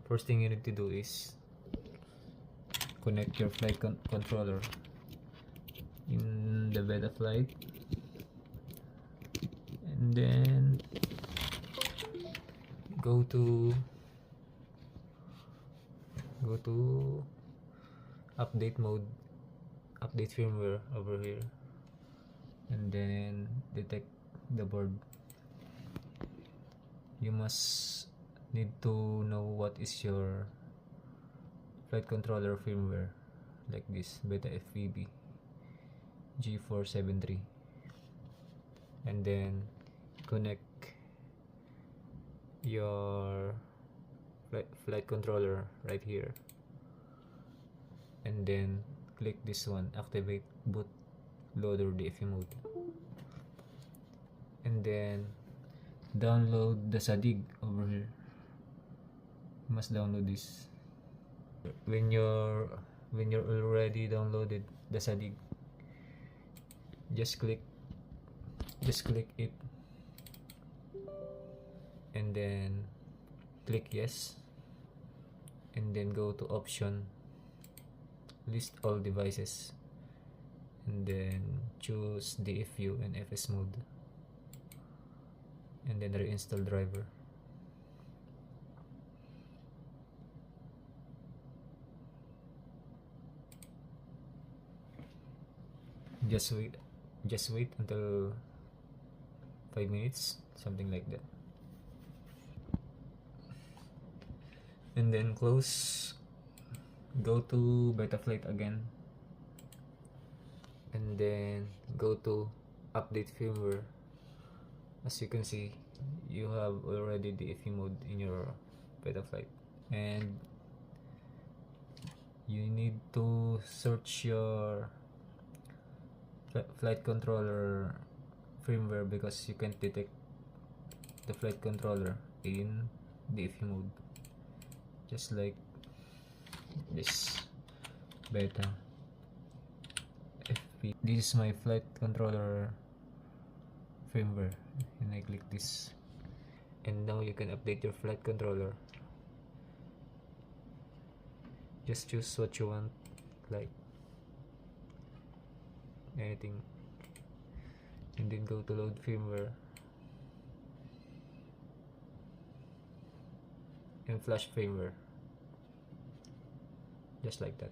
First thing you need to do is connect your flight controller in the Betaflight, and then go to update mode, update firmware over here, and then detect the board. You must need to know what is your flight controller firmware, like this Beta FPV G473, and then connect your flight controller right here, and then click this one, activate bootloader DFU mode, and then download the SADIG over here. You must download this. When you're already downloaded the SADIG, just click it, and then click yes, and then go to option, list all devices, and then choose DFU and FS mode, and then reinstall driver. Just wait until 5 minutes, something like that, and then close. Go to Betaflight again, and then go to update firmware. As you can see, you have already DFU mode in your Betaflight, and you need to search your flight controller firmware because you can't detect the flight controller in DFU mode, just like this Beta FP. This is my flight controller firmware, and I click this, and now you can update your flight controller. Just choose what you want, like anything, and then go to load firmware and flash firmware, just like that.